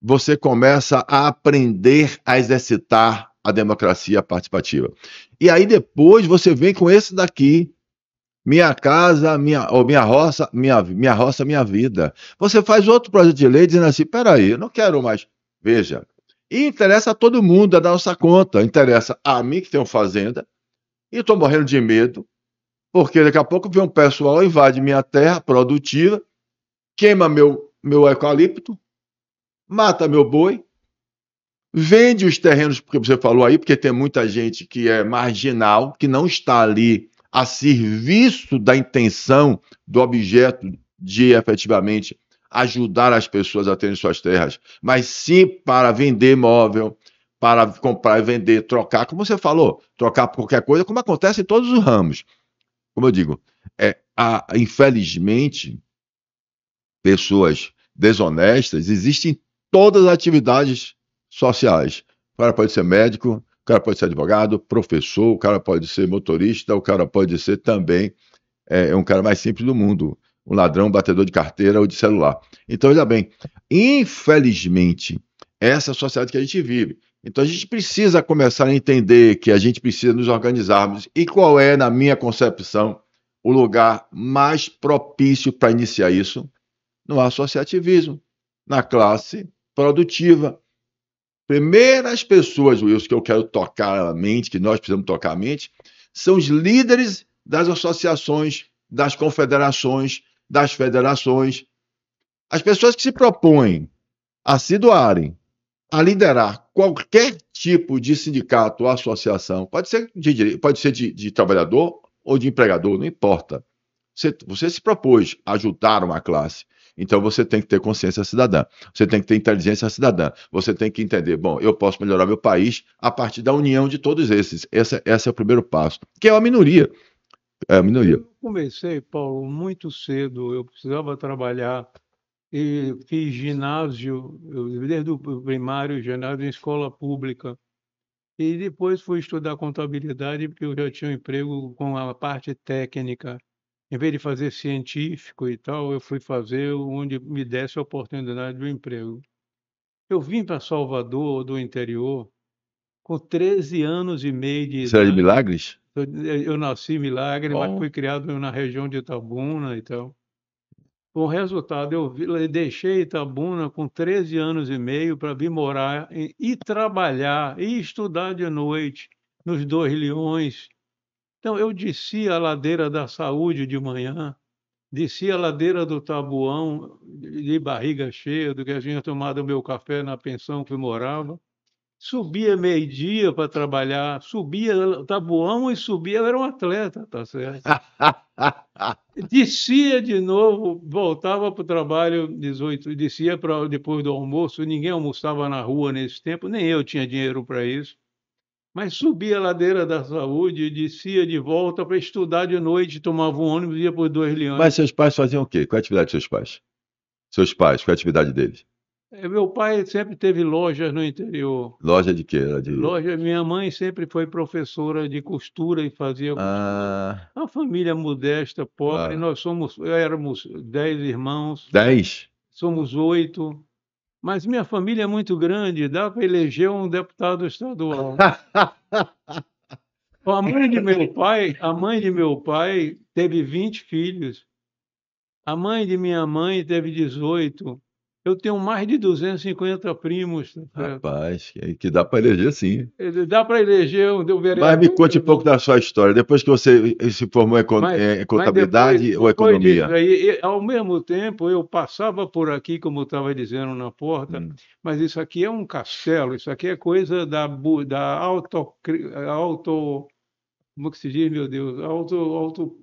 Você começa a aprender a exercitar a democracia participativa. E aí depois você vem com esse daqui, minha casa, minha roça, minha roça, minha vida. Você faz outro projeto de lei dizendo assim, peraí, eu não quero mais. Veja, e interessa a todo mundo, é da nossa conta. Interessa a mim que tenho fazenda, e estou morrendo de medo, porque daqui a pouco vem um pessoal, invade minha terra produtiva, queima meu eucalipto, mata meu boi, vende os terrenos, porque você falou aí, porque tem muita gente que é marginal, que não está ali a serviço da intenção do objeto de efetivamente ajudar as pessoas a terem suas terras, mas sim para vender imóvel, para comprar e vender, trocar, como você falou, trocar por qualquer coisa, como acontece em todos os ramos. Como eu digo, infelizmente, pessoas desonestas existem em todas as atividades sociais. O cara pode ser médico, o cara pode ser advogado, professor, o cara pode ser motorista, o cara pode ser também um cara mais simples do mundo, um ladrão, um batedor de carteira ou de celular. Então, olha bem, infelizmente, essa é a sociedade que a gente vive. Então, a gente precisa começar a entender que a gente precisa nos organizarmos. E qual é, na minha concepção, o lugar mais propício para iniciar isso? No associativismo, na classe produtiva. Primeiras pessoas, Wilson, que eu quero tocar a mente, que nós precisamos tocar a mente, são os líderes das associações, das confederações, das federações. As pessoas que se propõem a se doarem, a liderar qualquer tipo de sindicato ou associação, pode ser de trabalhador ou de empregador, não importa. Você se propôs a ajudar uma classe, então você tem que ter consciência cidadã, você tem que ter inteligência cidadã, você tem que entender, bom, eu posso melhorar meu país a partir da união de todos esses. Esse é o primeiro passo, que é a minoria. É a minoria. Eu comecei, Paulo, muito cedo. Eu precisava trabalhar e fiz ginásio, desde o primário, ginásio em escola pública. E depois fui estudar contabilidade, porque eu já tinha um emprego com a parte técnica. Em vez de fazer científico e tal, eu fui fazer onde me desse a oportunidade do emprego. Eu vim para Salvador, do interior, com 13 anos e meio de Você era de idade. Milagres? Eu nasci em Milagre, mas Bom, fui criado na região de Itabuna e tal. Com o resultado, eu deixei Itabuna com 13 anos e meio para vir morar e trabalhar e estudar de noite nos Dois Leões. Então, eu descia a ladeira da Saúde de manhã, descia a ladeira do Taboão de barriga cheia, do que eu tinha tomado meu café na pensão que eu morava. Subia meio-dia para trabalhar, subia o Taboão e subia, eu era um atleta, tá certo? Descia de novo, voltava para o trabalho 18, descia para depois do almoço, ninguém almoçava na rua nesse tempo, nem eu tinha dinheiro para isso. Mas subia a ladeira da Saúde, descia de volta para estudar de noite, tomava um ônibus e ia para os Dois Leões. Mas seus pais faziam o quê? Qual a atividade dos seus pais? Seus pais, qual a atividade deles? Meu pai sempre teve lojas no interior. Loja de quê? Era de... Minha mãe sempre foi professora de costura e fazia costura. Ah, Uma família modesta, pobre, claro. éramos 10 irmãos, 10? somos 8, mas minha família é muito grande, dá para eleger um deputado estadual. A mãe de meu pai teve 20 filhos, a mãe de minha mãe teve 18. Eu tenho mais de 250 primos, tá certo? Rapaz, que dá para eleger sim. Dá para eleger um Mas me vereador. conte um pouco da sua história. Depois que você se formou em em Mas depois, contabilidade ou depois disso economia? aí, ao mesmo tempo, eu passava por aqui, como eu estava dizendo na porta, Hum. mas isso aqui é um castelo, isso aqui é coisa da como que se diz, meu Deus, auto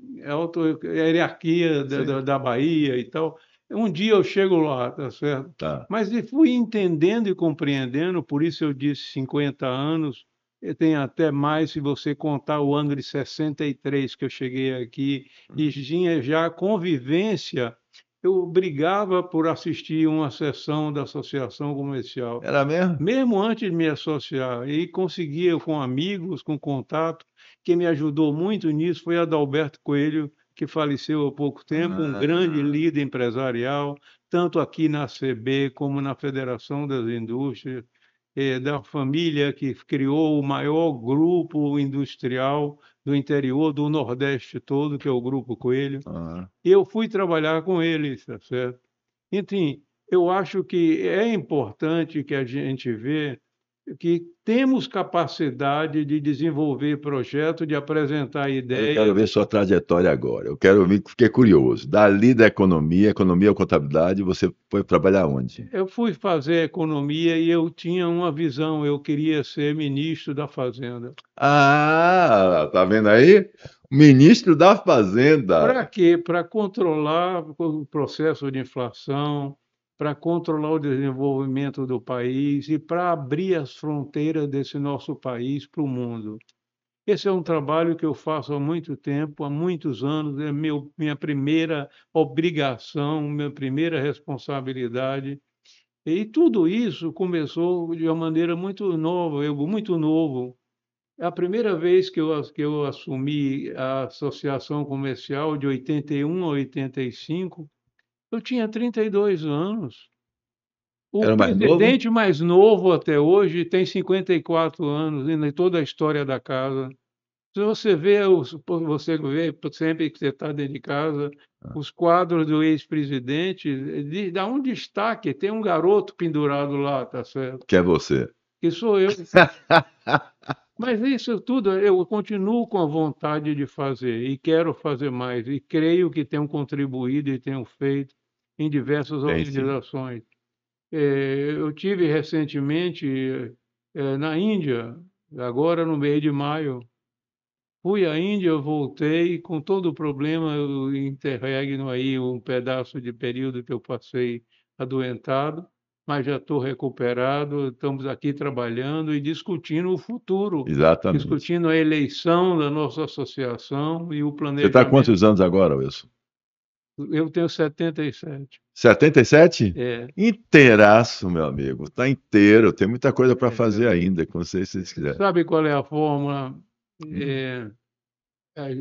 hierarquia Sim, da Bahia e tal. Um dia eu chego lá, tá certo? tá. Mas e fui entendendo e compreendendo, por isso eu disse 50 anos, eu tenho até mais se você contar o ano de 63 que eu cheguei aqui, e tinha já convivência, eu brigava por assistir uma sessão da associação comercial, Era mesmo? mesmo antes de me associar, e conseguia com amigos, com contato. Quem me ajudou muito nisso foi Adalberto Coelho, que faleceu há pouco tempo, um grande Ah, líder empresarial, tanto aqui na CB como na Federação das Indústrias, da família que criou o maior grupo industrial do interior do Nordeste todo, que é o Grupo Coelho. ah. E eu fui trabalhar com ele, tá certo? Enfim, eu acho que é importante que a gente vê que temos capacidade de desenvolver projeto, de apresentar Eu quero ideias. ver sua trajetória agora. Eu quero ver, fiquei curioso. Dali da economia ou contabilidade, você foi trabalhar onde? Eu fui fazer economia e eu tinha uma visão, eu queria ser ministro da Fazenda. Ah, tá vendo aí? Ministro da Para Fazenda. quê? Para controlar o processo de inflação, para controlar o desenvolvimento do país e para abrir as fronteiras desse nosso país para o mundo. Esse é um trabalho que eu faço há muito tempo, há muitos anos, é minha primeira obrigação, minha primeira responsabilidade. E tudo isso começou de uma maneira muito nova, eu muito novo. É a primeira vez que eu assumi a associação comercial de 81 a 85, eu tinha 32 anos. O Era mais novo? presidente mais novo até hoje tem 54 anos, em toda a história da casa. Se você vê sempre que você está dentro de casa, os quadros do ex-presidente, dá um destaque, tem um garoto pendurado lá, tá certo? Que é você. Que sou eu. Mas isso tudo eu continuo com a vontade de fazer e quero fazer mais, e creio que tenho contribuído e tenho feito em diversas Tem sim. organizações. Eu tive recentemente na Índia, agora no mês de maio. Fui à Índia, eu voltei com todo o problema, eu interregno aí um pedaço de período que eu passei adoentado, mas já estou recuperado, estamos aqui trabalhando e discutindo o futuro, Exatamente. discutindo a eleição da nossa associação e o Você está há planejamento. quantos anos agora, Wilson? Eu tenho 77. 77? É, Inteiraço, meu amigo. Está inteiro. Tem muita coisa para fazer é. ainda, com vocês, se vocês quiserem. Sabe qual é a fórmula? Hum. É,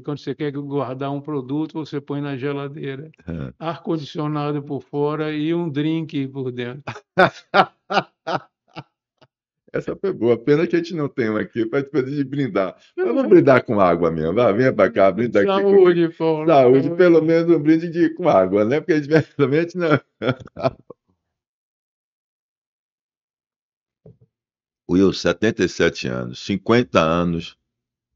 quando você quer guardar um produto, você põe na geladeira. Ar-condicionado por fora e um drink por dentro. Essa foi boa. Pena que a gente não tem uma aqui para poder brindar. Mas vamos brindar com água mesmo. Vai, venha para cá, brinda aqui comigo. Saúde, Paulo. Saúde, pelo menos um brinde com água, né? Porque eventualmente não. Will, 77 anos, 50 anos,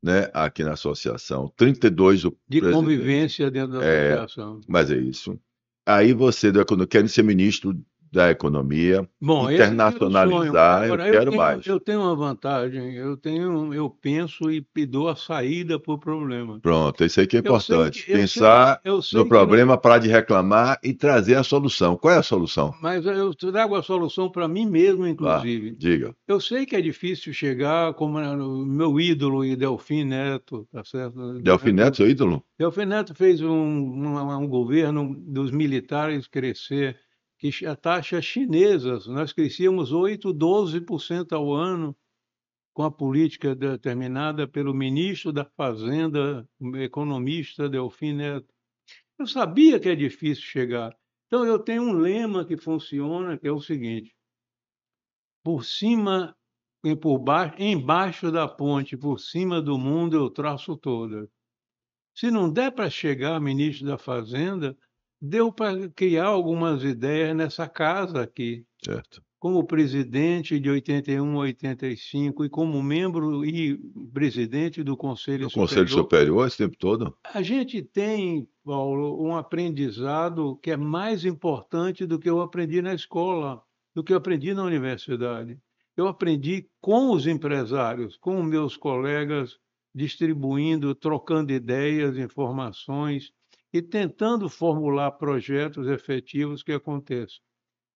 né, aqui na associação, 32 o De presidente. convivência dentro da associação. Mas é isso. Aí você quer ser ministro da Economia, Bom, esse é o sonho. internacionalizar, eu Agora, quero mais. eu tenho uma vantagem, eu penso e dou a saída para o problema. Pronto, isso aí que é Eu sei importante. que- eu sei- Pensar eu sei no que problema, parar de reclamar e trazer a solução. Qual é a solução? Mas eu trago a solução para mim mesmo, Vá, inclusive. diga. Eu sei que é difícil chegar como o meu ídolo e Delfim Neto, tá certo? Delfim Neto, seu ídolo? Delfim Neto fez um governo dos militares crescer, que a taxas chinesas, nós crescíamos 8, 12% ao ano com a política determinada pelo ministro da Fazenda, o economista Delfim Neto. Eu sabia que é difícil chegar. Então eu tenho um lema que funciona, que é o seguinte: por cima e por baixo, embaixo da ponte, por cima do mundo eu traço toda. Se não der para chegar, ministro da Fazenda, deu para criar algumas ideias nessa casa aqui. Certo. Como presidente de 81 a 85 e como membro e presidente do Conselho No Conselho Superior, Superior esse tempo todo? a gente tem, Paulo, um aprendizado que é mais importante do que eu aprendi na escola, do que eu aprendi na universidade. Eu aprendi com os empresários, com meus colegas, distribuindo, trocando ideias, informações e tentando formular projetos efetivos que aconteçam.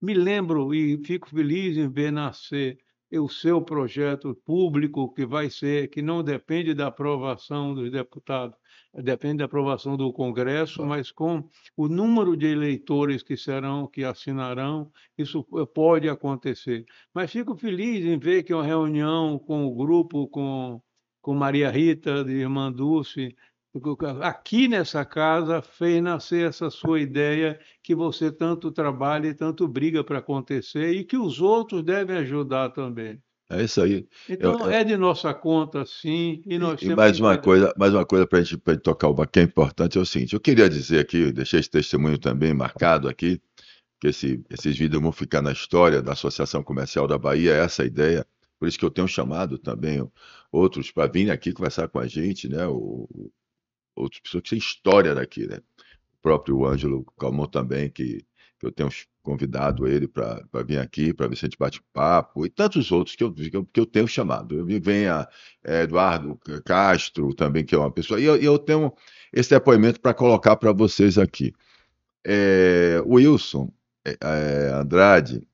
Me lembro e fico feliz em ver nascer o seu projeto público, que vai ser, que não depende da aprovação dos deputados, depende da aprovação do Congresso, mas com o número de eleitores que assinarão, isso pode acontecer. Mas fico feliz em ver que uma reunião com o grupo, com Maria Rita, de Irmã Dulce, aqui nessa casa, fez nascer essa sua ideia que você tanto trabalha e tanto briga para acontecer e que os outros devem ajudar também. É isso aí. Então, é de nossa conta, sim, e nós E temos mais que uma cuidar. coisa, para a gente tocar o que é importante é o seguinte: eu queria dizer aqui, deixei esse testemunho também marcado aqui, que esses vídeos vão ficar na história da Associação Comercial da Bahia, essa é a ideia. Por isso que eu tenho chamado também outros para virem aqui conversar com a gente, né? Outras pessoas que têm história daqui, né? O próprio Ângelo Calmon também, que eu tenho convidado ele para vir aqui, para ver se a gente bate papo, e tantos outros que eu tenho chamado. Vem a Eduardo Castro também, que é uma pessoa, e eu tenho esse depoimento para colocar para vocês aqui. O Wilson Andrade,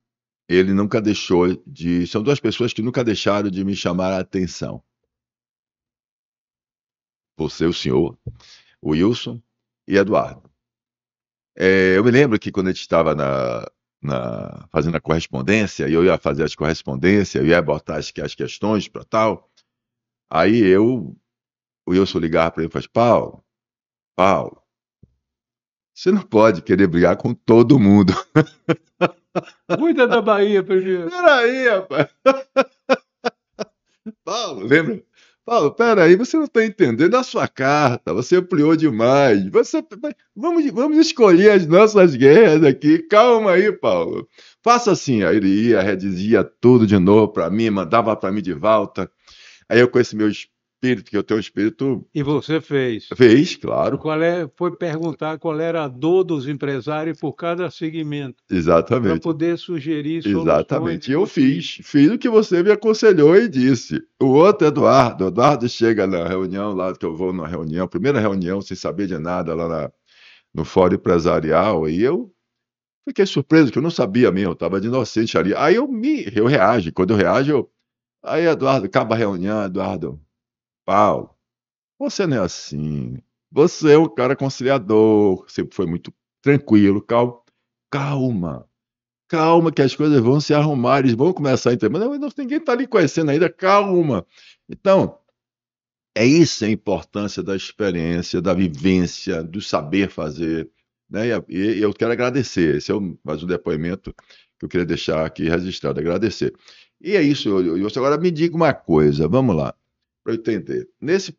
ele nunca deixou de. São duas pessoas que nunca deixaram de me chamar a atenção. Você, o senhor, o Wilson e Eduardo. Eu me lembro que quando a gente estava fazendo a correspondência, e eu ia fazer as correspondências, eu ia botar as questões para tal, aí o Wilson ligava para ele e falava: Paulo, você não pode querer brigar com todo mundo. Cuida da Bahia primeiro. Peraí, rapaz. Paulo, lembra? Paulo, peraí, você não está entendendo a sua carta, você ampliou demais. Vamos escolher as nossas guerras aqui. Calma aí, Paulo. Faça assim. Aí ele ia, redizia tudo de novo para mim, mandava para mim de volta. Aí eu, com esse meu espírito, que eu tenho um espírito. E você fez. Fez, claro. Foi perguntar qual era a dor dos empresários por cada segmento, para Exatamente. poder sugerir soluções. Exatamente. E eu fiz o que você me aconselhou e disse. O outro Eduardo chega na reunião, lá que eu vou na reunião, primeira reunião, sem saber de nada, lá no Fórum Empresarial, e eu fiquei surpreso, que eu não sabia mesmo, eu estava de inocente ali. Aí eu reajo, quando eu reajo, aí Eduardo, acaba a reunião, Eduardo, Paulo, você não é assim, você é um cara conciliador, sempre foi muito tranquilo, calma. Calma, que as coisas vão se arrumar, eles vão começar a entender. Mas ninguém está ali conhecendo ainda, calma. Então, é isso a importância da experiência, da vivência, do saber fazer. Né? E eu quero agradecer. Esse é mais um depoimento que eu queria deixar aqui registrado, agradecer. E é isso, Wilson. Agora me diga uma coisa, vamos lá, para eu entender. Nesse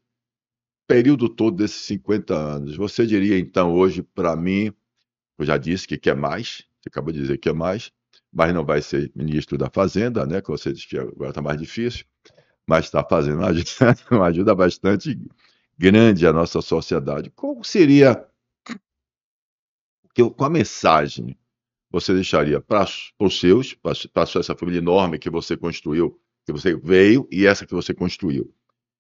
período todo desses 50 anos, você diria então hoje para mim, eu já disse que quer mais, você acabou de dizer que quer mais, mas não vai ser ministro da Fazenda, né? Que você disse que agora está mais difícil, mas está fazendo uma ajuda, uma ajuda bastante grande à nossa sociedade. Qual seria, qual a mensagem você deixaria para os seus, para essa família enorme que você construiu, que você veio e essa que você construiu?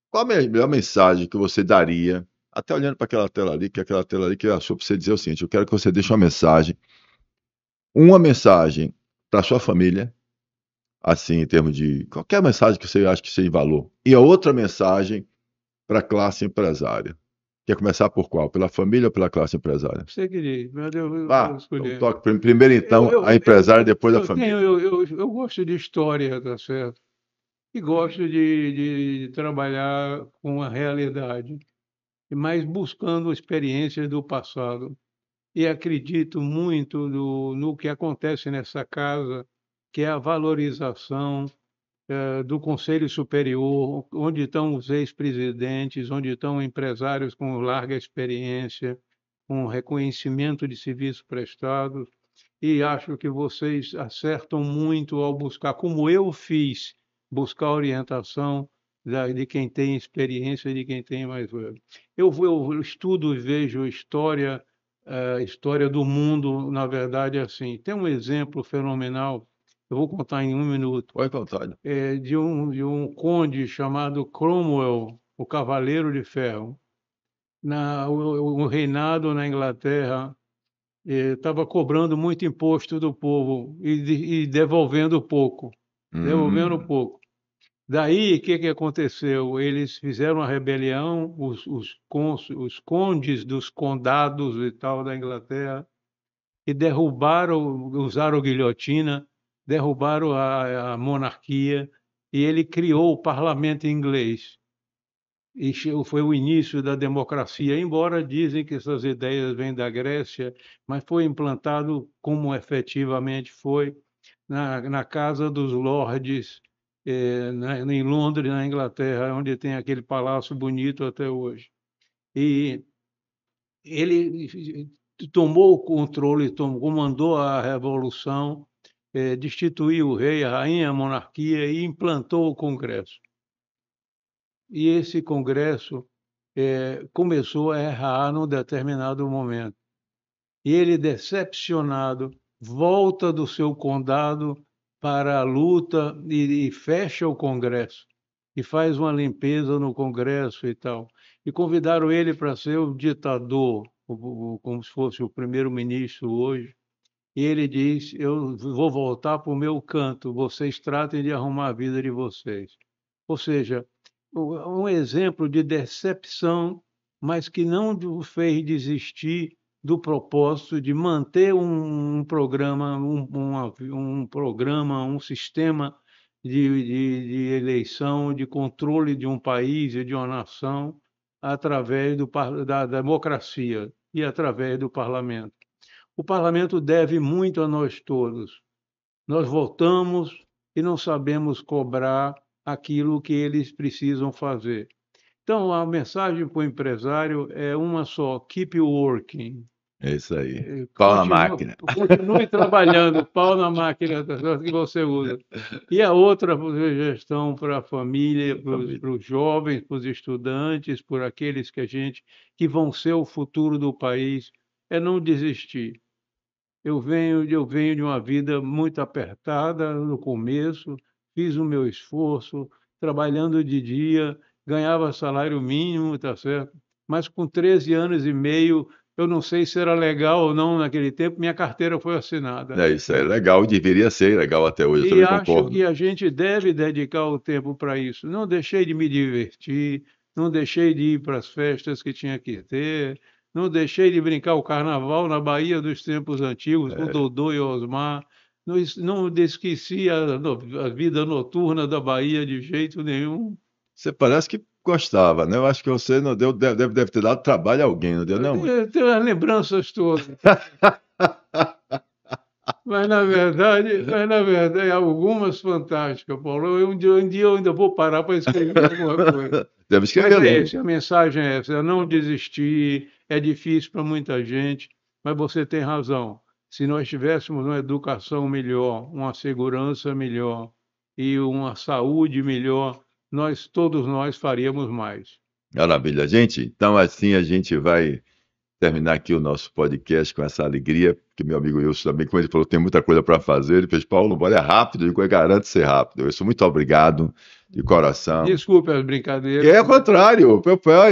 Qual a melhor mensagem que você daria, até olhando para aquela tela ali, que é aquela tela ali que achou para você dizer o seguinte: eu quero que você deixe uma mensagem para sua família, assim, em termos de qualquer mensagem que você acha que seja de valor, e a outra mensagem para a classe empresária. Quer começar por qual? Pela família ou pela classe empresária? Você que diz, mas eu vou Então escolher. toque primeiro então a empresária, depois a família. Eu gosto de história, tá certo? E gosto de trabalhar com a realidade, mas buscando experiências do passado. E acredito muito no que acontece nessa casa, que é a valorização do Conselho Superior, onde estão os ex-presidentes, onde estão empresários com larga experiência, com reconhecimento de serviço prestado, e acho que vocês acertam muito ao buscar, como eu fiz, buscar orientação de quem tem experiência e de quem tem mais velho. Eu estudo e vejo história, história do mundo, na verdade, assim. Tem um exemplo fenomenal, eu vou contar em um minuto, Pode contar. de um conde chamado Cromwell, o Cavaleiro de Ferro. O reinado na Inglaterra estava cobrando muito imposto do povo e devolvendo pouco, devolvendo Hum, pouco. Daí, o que que aconteceu? Eles fizeram uma rebelião, os condes dos condados e tal da Inglaterra, e derrubaram, usaram guilhotina, derrubaram a monarquia, e ele criou o parlamento inglês. E foi o início da democracia, embora dizem que essas ideias vêm da Grécia, mas foi implantado como efetivamente foi na Casa dos Lordes, em Londres, na Inglaterra, onde tem aquele palácio bonito até hoje. E ele tomou o controle, comandou a revolução, destituiu o rei, a rainha, a monarquia e implantou o Congresso. E esse Congresso começou a errar num determinado momento. E ele, decepcionado, volta do seu condado para a luta e fecha o Congresso. E faz uma limpeza no Congresso e tal. E convidaram ele para ser o ditador, como se fosse o primeiro-ministro hoje. E ele diz: eu vou voltar para o meu canto, vocês tratem de arrumar a vida de vocês. Ou seja, um exemplo de decepção, mas que não o fez desistir do propósito de manter um programa, um sistema de eleição, de controle de um país e de uma nação através da democracia e através do parlamento. O parlamento deve muito a nós todos. Nós votamos e não sabemos cobrar aquilo que eles precisam fazer. Então, a mensagem para o empresário é uma só: keep working. é isso aí. Pau na máquina. Continue trabalhando, pau na máquina que você usa. E a outra sugestão para a família, para os jovens, para os estudantes, por aqueles que vão ser o futuro do país, é não desistir. Eu venho de uma vida muito apertada no começo, fiz o meu esforço, trabalhando de dia, ganhava salário mínimo, tá certo? Mas com 13 anos e meio, eu não sei se era legal ou não naquele tempo, minha carteira foi assinada. É, isso é legal, deveria ser legal até hoje, eu E também acho concordo. que a gente deve dedicar o tempo para isso. Não deixei de me divertir, não deixei de ir para as festas que tinha que ter, não deixei de brincar o carnaval na Bahia dos tempos antigos, com É. Dodô e Osmar. Não esqueci a vida noturna da Bahia de jeito nenhum. Você parece que gostava, né? Eu acho que você não deu, deve ter dado trabalho a alguém, não deu, não? Eu tenho as lembranças todas. Mas na verdade, algumas fantásticas, Paulo. Um dia eu ainda vou parar para escrever alguma coisa. Deve Mas escrever é logo. esse, a mensagem é essa, é não desistir, é difícil para muita gente, mas você tem razão. Se nós tivéssemos uma educação melhor, uma segurança melhor e uma saúde melhor, todos nós faríamos mais. Maravilha, gente. Então, assim a gente vai terminar aqui o nosso podcast com essa alegria, porque meu amigo Wilson também, como ele falou, tem muita coisa para fazer. Ele fez, Paulo, bora é rápido, eu garanto ser rápido. Wilson, muito obrigado de coração. Desculpe as E brincadeiras. é ao contrário,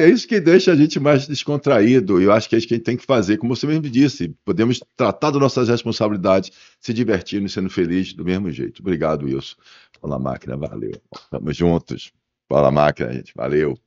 é isso que deixa a gente mais descontraído. E eu acho que é isso que a gente tem que fazer, como você mesmo disse. Podemos tratar das nossas responsabilidades, se divertindo e sendo feliz do mesmo jeito. Obrigado, Wilson. Fala máquina, valeu. Tamo juntos. Fala máquina, gente. Valeu.